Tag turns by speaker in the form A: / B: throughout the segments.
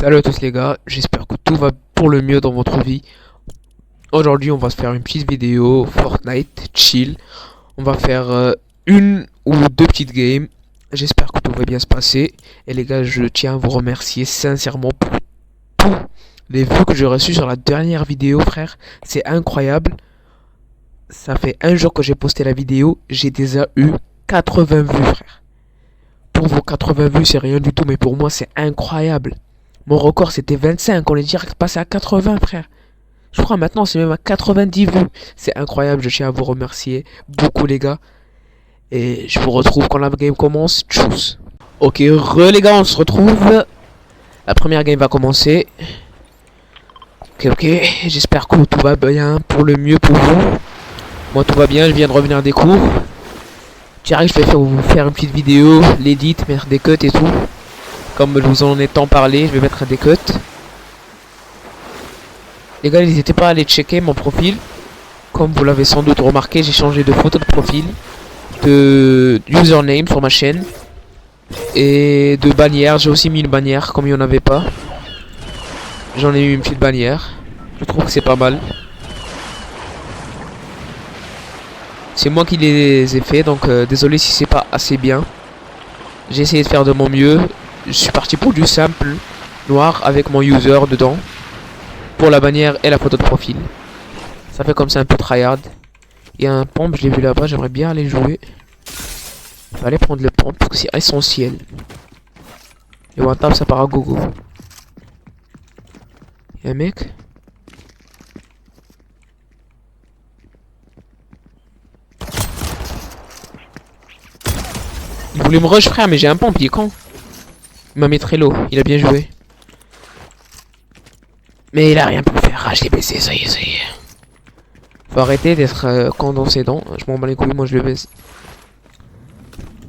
A: Salut à tous les gars, j'espère que tout va pour le mieux dans votre vie. Aujourd'hui on va se faire une petite vidéo Fortnite, chill. On va faire une ou deux petites games. J'espère que tout va bien se passer. Et les gars, je tiens à vous remercier sincèrement pour tous les vues que j'ai reçus sur la dernière vidéo, frère. C'est incroyable. Ça fait un jour que j'ai posté la vidéo, j'ai déjà eu 80 vues, frère. Pour vos 80 vues, c'est rien du tout, mais pour moi, c'est incroyable. Mon record, c'était 25. On est direct passé à 80, frère. Je crois maintenant, c'est même à 90 vues. C'est incroyable. Je tiens à vous remercier beaucoup, les gars. Et je vous retrouve quand la game commence. Tchuss. Ok, les gars, on se retrouve. La première game va commencer. Ok. J'espère que tout va bien pour le mieux pour vous. Moi, tout va bien. Je viens de revenir des cours. Direct, je vais vous faire une petite vidéo. L'édit, mettre des cuts et tout. Comme je vous en ai tant parlé, je vais mettre des cuts. Les gars, n'hésitez pas à aller checker mon profil. Comme vous l'avez sans doute remarqué, j'ai changé de photo de profil, de username sur ma chaîne et de bannière. J'ai aussi mis une bannière comme il n'y en avait pas. J'en ai mis une petite bannière. Je trouve que c'est pas mal. C'est moi qui les ai fait, donc désolé si c'est pas assez bien. J'ai essayé de faire de mon mieux. Je suis parti pour du simple noir avec mon user dedans. Pour la bannière et la photo de profil. Ça fait comme ça un peu tryhard. Il y a un pompe, je l'ai vu là-bas, j'aimerais bien aller jouer. Je vais aller prendre le pompe parce que c'est essentiel. Et one tap, ça part à gogo. Il y a un mec. Il voulait me rush, frère, mais j'ai un pompe, il est con. Il m'a mis très low, il a bien joué. Mais il a rien pu faire. Ah, je l'ai baissé, ça y est, ça y est. Faut arrêter d'être condensé dans. Je m'en bats les couilles, moi je le baisse.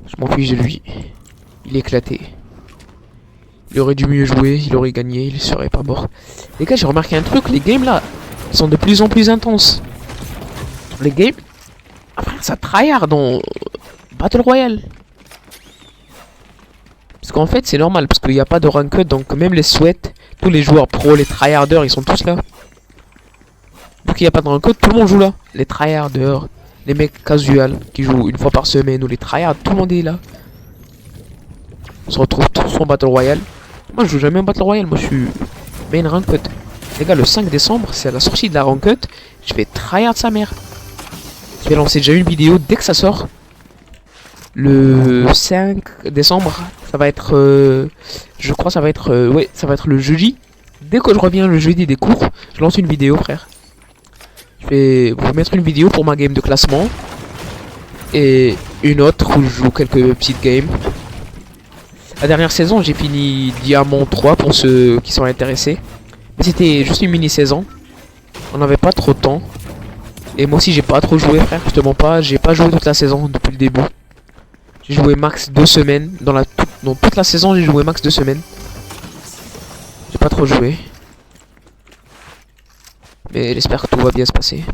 A: Je m'en fiche de lui. Il est éclaté. Il aurait dû mieux jouer, il aurait gagné, il serait pas mort. Les gars, j'ai remarqué un truc, les games là sont de plus en plus intenses. Les games, après ça tryhard dans Battle Royale. Parce qu'en fait c'est normal, parce qu'il n'y a pas de ranked, donc même les sweats, tous les joueurs pro, les tryharders, ils sont tous là. Vu qu'il n'y a pas de ranked, tout le monde joue là. Les tryharders, les mecs casual qui jouent une fois par semaine, ou les tryhards, tout le monde est là. On se retrouve tous en Battle Royale. Moi je joue jamais en Battle Royale, moi je suis main ranked. Les gars, le 5 décembre, c'est à la sortie de la ranked, je vais tryhard sa mère. Je vais lancer déjà une vidéo dès que ça sort. Le 5 décembre, ça va être, je crois ça va être, ouais, ça va être le jeudi. Dès que je reviens le jeudi des cours, je lance une vidéo, frère. Je vais vous mettre une vidéo pour ma game de classement. Et une autre où je joue quelques petites games. La dernière saison, j'ai fini Diamant 3 pour ceux qui sont intéressés. Mais c'était juste une mini-saison. On n'avait pas trop de temps. Et moi aussi, j'ai pas trop joué, frère. Justement pas, j'ai pas joué toute la saison depuis le début. J'ai joué max 2 semaines. Dans toute la saison, j'ai joué max 2 semaines. J'ai pas trop joué. Mais j'espère que tout va bien se passer.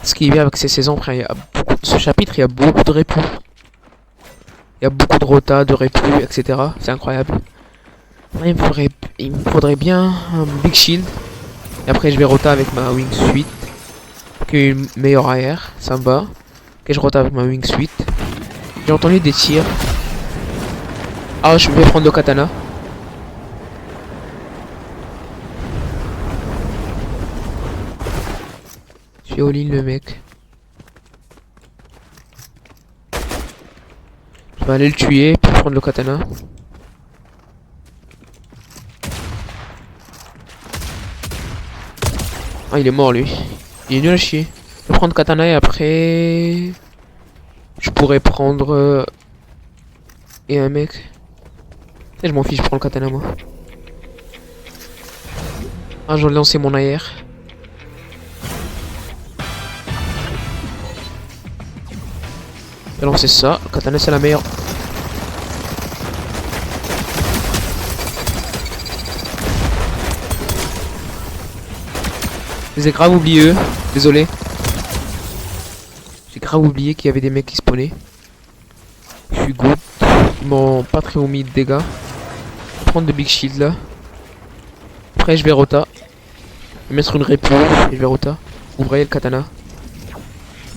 A: Ce qui est bien avec ces saisons, frère, il y a beaucoup... ce chapitre, il y a beaucoup de répus. Il y a beaucoup de rota, de répus, etc. C'est incroyable. Il me faudrait bien un big shield. Et après, je vais rota avec ma wingsuit. Qui est une meilleure AR, ça me va. Ok, je rota avec ma wingsuit. J'ai entendu des tirs. Ah, je vais prendre le katana. Je suis all-in le mec. Je vais aller le tuer pour prendre le katana. Ah, il est mort lui. Il est nul à chier. Je vais prendre katana et après... je pourrais prendre... et un mec. Je m'en fiche, je prends le katana moi. Ah, j'ai lancé mon AR. J'ai lancé ça. Le katana c'est la meilleure. Je les ai grave oubliés eux. Désolé. J'ai grave oublié qu'il y avait des mecs qui spawnaient. Je suis good. Ils m'ont pas très mis de dégâts. prendre de big shield là. Après je vais rota. Je vais mettre une répu et je vais rota. Ouvrez le katana.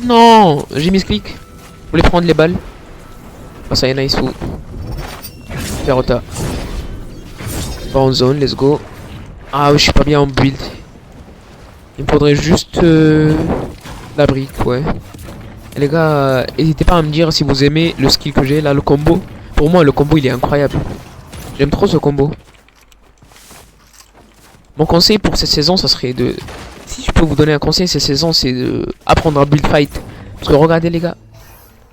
A: Non, j'ai mis ce clic. Je voulais prendre les balles. Oh, ça y est, nice ou. Je vais rota. Pas en zone, let's go. Ah oui, je suis pas bien en build. Il me faudrait juste la brique, ouais. Et les gars, n'hésitez pas à me dire si vous aimez le skill que j'ai là, le combo. Pour moi, le combo il est incroyable. J'aime trop ce combo. Mon conseil pour cette saison, ça serait de... Si je peux vous donner un conseil cette saison, c'est de apprendre à build fight. Parce que regardez les gars,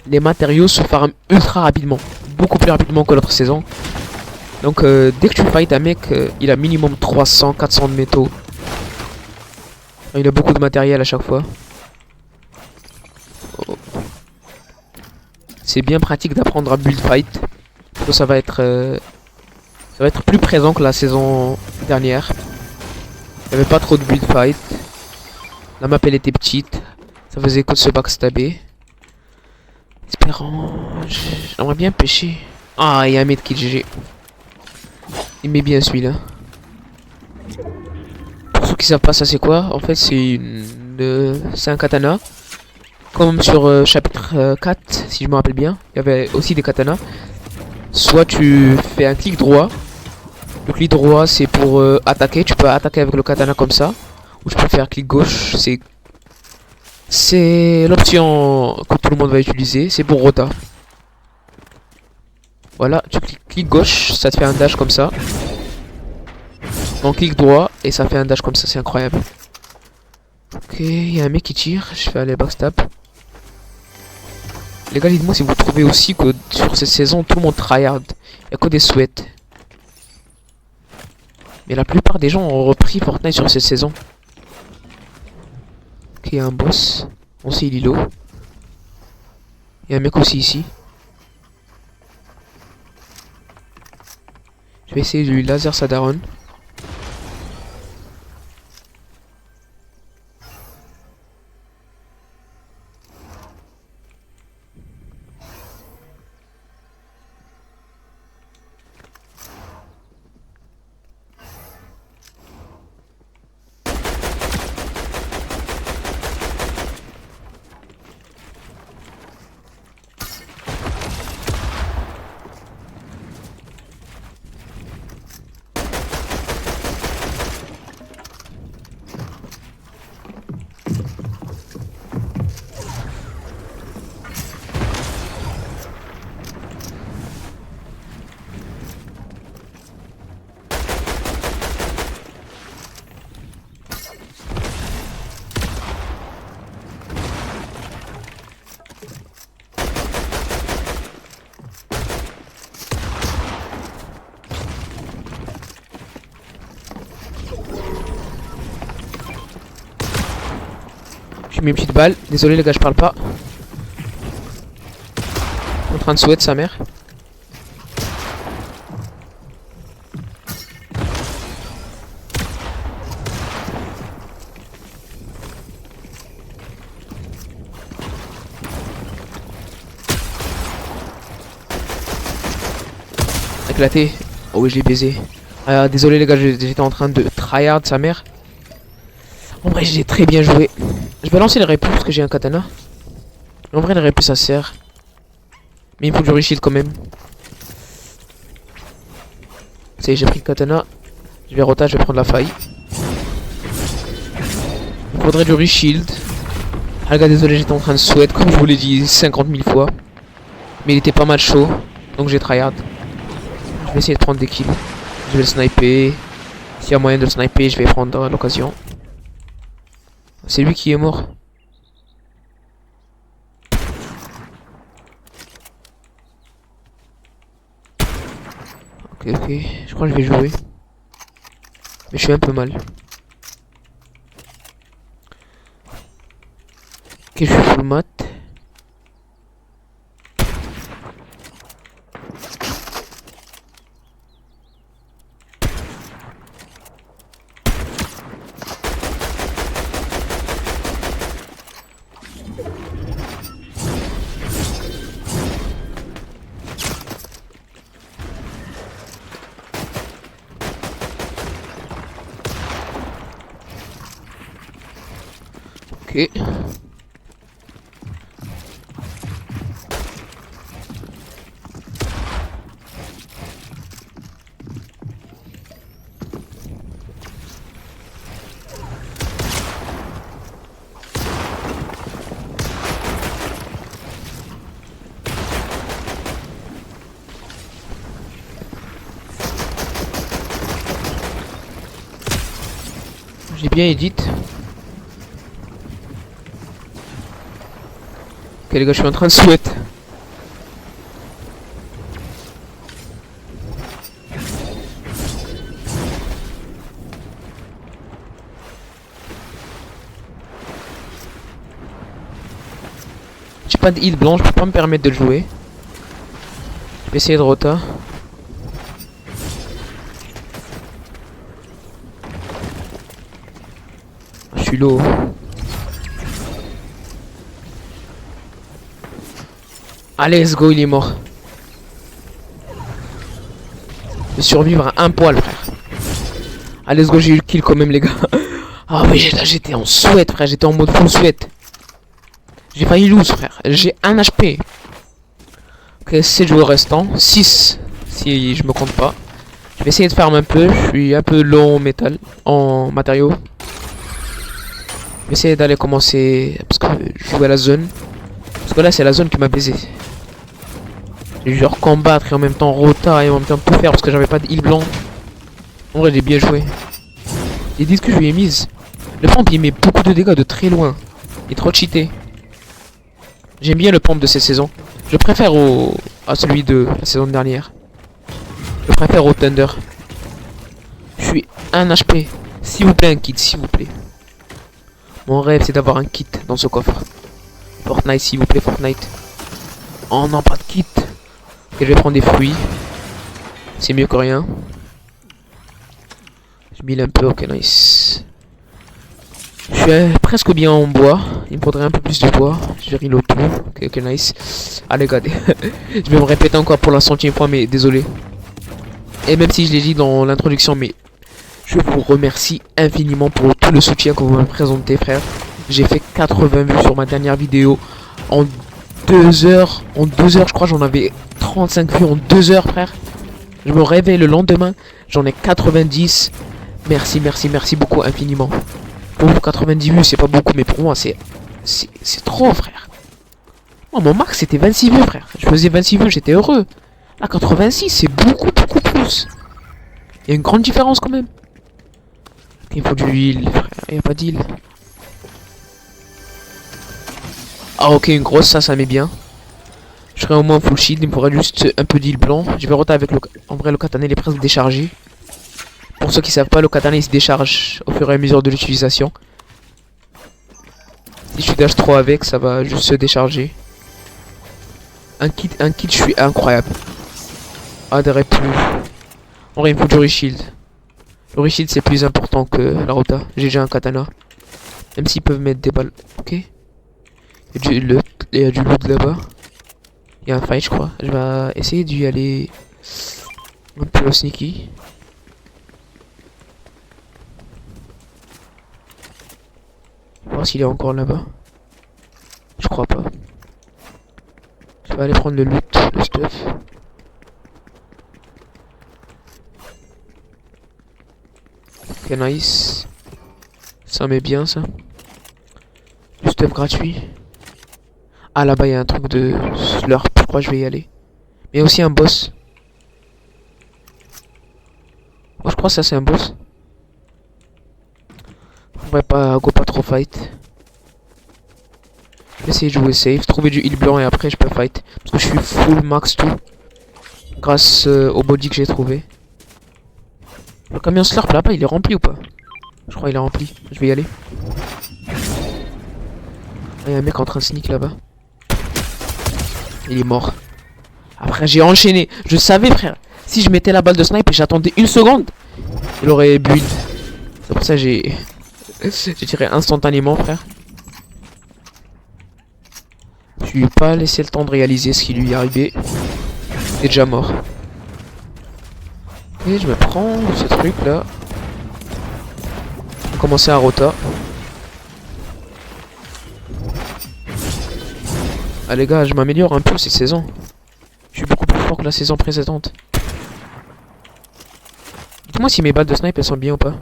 A: les matériaux se farment ultra rapidement. Beaucoup plus rapidement que l'autre saison. Donc dès que tu fight un mec, il a minimum 300, 400 de métaux. Il a beaucoup de matériel à chaque fois. Oh. C'est bien pratique d'apprendre à build fight. Donc ça va être plus présent que la saison dernière. Il n'y avait pas trop de build fight. La map elle était petite. Ça faisait que de se backstabber. Espérant. J'aimerais bien pêcher. Ah, il y a un mec qui GG. Il met bien celui-là. Pour ceux qui savent pas ça c'est quoi, en fait c'est c'est un katana. Comme sur chapitre 4, si je me rappelle bien. Il y avait aussi des katanas. Soit tu fais un clic droit. Le clic droit c'est pour attaquer. Tu peux attaquer avec le katana comme ça. Ou tu peux faire clic gauche. C'est l'option que tout le monde va utiliser. C'est pour rota. Voilà, tu cliques gauche, ça te fait un dash comme ça. On clique droit et ça fait un dash comme ça, c'est incroyable. Ok, il y a un mec qui tire, je vais aller backstab. Les gars, dites-moi si vous trouvez aussi que sur cette saison, tout le monde tryhard. Il n'y a que des souhaits. Mais la plupart des gens ont repris Fortnite sur cette saison. Ok, il y a un boss. On sait Lilo. Il y a un mec aussi ici. Je vais essayer de lui laser sa daronne. J'ai mis une petite balle. Désolé les gars, je parle pas. En train de souhaiter sa mère. Éclaté. Oh oui, je l'ai baisé. Désolé les gars, j'étais en train de tryhard sa mère. En vrai, j'ai très bien joué. Je vais lancer les répus parce que j'ai un katana. En vrai, les répus ça sert. Mais il faut du reshield quand même. Ça y est, j'ai pris le katana. Je vais rota, je vais prendre la faille. Il faudrait du reshield. Ah les gars, désolé, j'étais en train de sweat comme je vous l'ai dit 50 000 fois. Mais il était pas mal chaud. Donc j'ai tryhard. Je vais essayer de prendre des kills. Je vais le sniper. S'il y a moyen de le sniper, je vais prendre l'occasion. C'est lui qui est mort. Ok, ok. Je crois que je vais jouer. Mais je suis un peu mal. Ok, je suis full mat. Ok. J'ai bien edit. Ok les gars, je suis en train de sweat. J'ai pas de heal blanc, je peux pas me permettre de le jouer. Je vais essayer de rota. Je suis low. Allez, let's go, il est mort. Je vais survivre à un poil, frère. Allez, let's go, j'ai eu le kill quand même, les gars. Ah oui, là j'étais en sweat, frère. J'étais en mode full sweat. J'ai failli lose, frère. J'ai 1 HP. Ok, 7 joueurs restants. 6, si je me compte pas. Je vais essayer de farm un peu. Je suis un peu low en métal, en matériaux. Je vais essayer d'aller commencer. Parce que je joue à la zone. Parce que là, c'est la zone qui m'a baisé. J'ai dû genre combattre et en même temps rota et en même temps tout faire parce que j'avais pas de heal blanc. En vrai, j'ai bien joué. Les disques que je lui ai mises. Le pompe il met beaucoup de dégâts de très loin. Il est trop cheaté. J'aime bien le pompe de cette saison. Je préfère à celui de la saison dernière. Je préfère au Thunder. Je suis 1 HP. S'il vous plaît, un kit, s'il vous plaît. Mon rêve, c'est d'avoir un kit dans ce coffre. Fortnite, s'il vous plaît, Fortnite. Oh non, pas de kit. Ok, je vais prendre des fruits. C'est mieux que rien. Je mille un peu, ok, nice. Je suis presque bien en bois. Il me faudrait un peu plus de bois. J'ai reload tout. Ok, ok, nice. Allez, regardez. Je vais me répéter encore pour la 100e fois, mais désolé. Et même si je l'ai dit dans l'introduction, mais je vous remercie infiniment pour tout le soutien que vous m'avez présenté, frère. J'ai fait 80 vues sur ma dernière vidéo. En 2 heures. En 2 heures, je crois, j'en avais 35 vues en 2 heures, frère. Je me réveille le lendemain. J'en ai 90. Merci, merci, merci beaucoup infiniment. Pour vous, 90 vues, c'est pas beaucoup, mais pour moi, c'est trop, frère. Oh, mon max, c'était 26 vues, frère. Je faisais 26 vues, j'étais heureux. Là, 86, c'est beaucoup, beaucoup plus. Il y a une grande différence quand même. Il faut du heal, frère. Il n'y a pas d'heal. Ah, ok, une grosse, ça met bien. Je serai au moins full shield. Il me faudrait juste un peu d'heal blanc. Je vais rota avec le. En vrai, le katana, il est presque déchargé. Pour ceux qui savent pas, le katana il se décharge au fur et à mesure de l'utilisation. Si je suis dash 3 avec, ça va juste se décharger. Un kit, je suis incroyable. Ah, des plus. En vrai, il me faut du reshield. Le reshield c'est plus important que la rota. J'ai déjà un katana. Même s'ils peuvent mettre des balles. Ok. Il y a du loot là-bas. Il y a un fight, je crois. Je vais essayer d'y aller un peu sneaky. Voir s'il est encore là-bas. Je crois pas. Je vais aller prendre le loot, le stuff. Ok, nice. Ça met bien ça. Le stuff gratuit. Ah, là-bas il y a un truc de slurp. Je crois que je vais y aller. Mais il y a aussi un boss. Moi je crois que ça c'est un boss. On va pas go pas trop fight. Je vais essayer de jouer safe, trouver du heal blanc et après je peux fight. Parce que je suis full max tout. Grâce au body que j'ai trouvé. Le camion slurp là-bas il est rempli ou pas? Je crois il est rempli. Je vais y aller. Il y a un mec en train de sneak là-bas. Il est mort. Après j'ai enchaîné. Je savais frère. Si je mettais la balle de snipe et j'attendais 1 seconde, il aurait build. C'est pour ça que j'ai tiré instantanément frère. Je lui ai pas laissé le temps de réaliser ce qui lui est arrivé. Il est déjà mort. Et je me prends ce truc là. On va commencer à rota. Ah les gars, je m'améliore un peu cette saison. Je suis beaucoup plus fort que la saison précédente. Dites-moi si mes balles de snipe elles sont bien ou pas.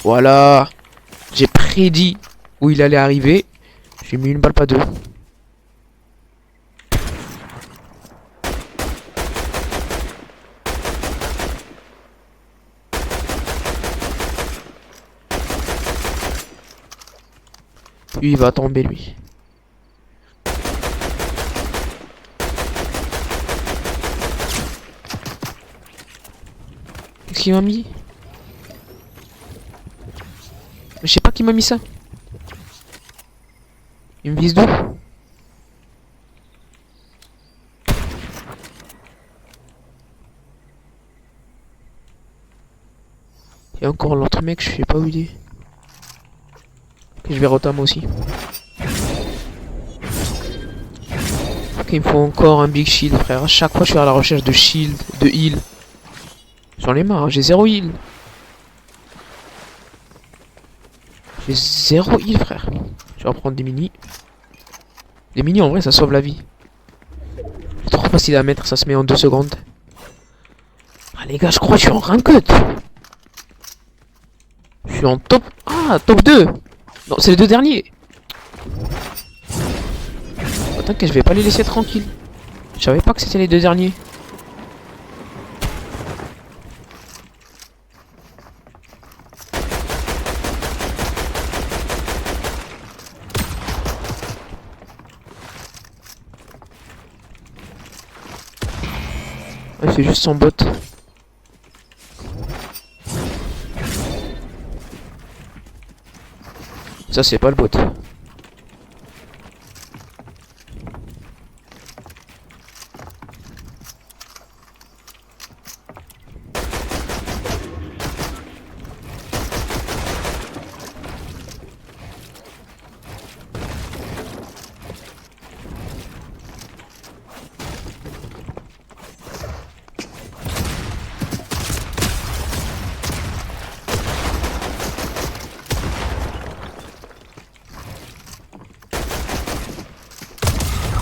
A: Voilà. J'ai prédit où il allait arriver. J'ai mis une balle, pas deux. Lui, il va tomber, lui. Qu'est-ce qu'il m'a mis? Je sais pas qui m'a mis ça. Il me vise d'où? Il y a encore l'autre mec, je sais pas où il est. Ok, je vais rotam aussi. Ok, il me faut encore un big shield, frère. À chaque fois, je suis à la recherche de shield, de heal. J'en ai marre, j'ai zéro heal. J'ai zéro heal, frère. Je vais reprendre des mini. Les mini, en vrai, ça sauve la vie. C'est trop facile à mettre, ça se met en 2 secondes. Ah, les gars, je crois que je suis en ranked. Je suis en top... Ah, top 2. Non, c'est les deux derniers. Attends que je vais pas les laisser tranquilles. Je savais pas que c'était les deux derniers. Ouais, c'est juste son bot. Ça, c'est pas le bot.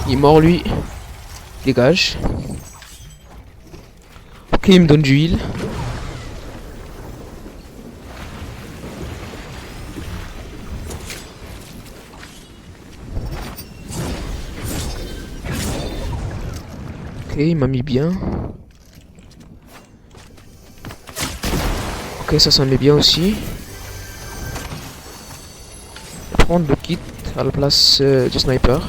A: Il est mort lui. Dégage. Ok, il me donne du heal. Ok, il m'a mis bien. Ok, ça met bien aussi. Je vais prendre le kit à la place du sniper.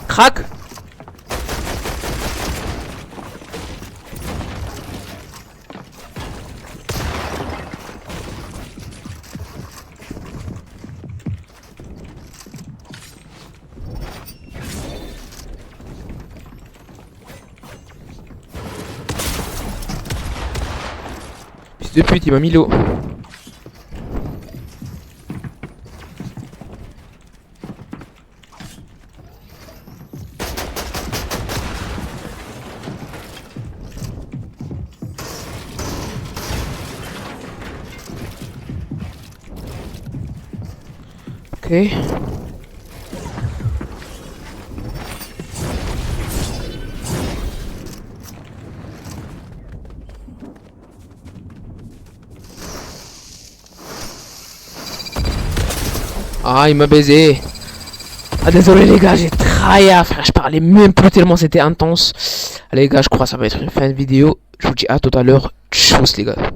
A: Crac. Fils de pute, il m'a mis l'eau. Ok. Ah, il m'a baisé. Ah, désolé les gars, j'ai tryhard, frère. Je parlais même plus tellement c'était intense. Allez les gars, je crois que ça va être une fin de vidéo. Je vous dis à tout à l'heure. Tchuss les gars.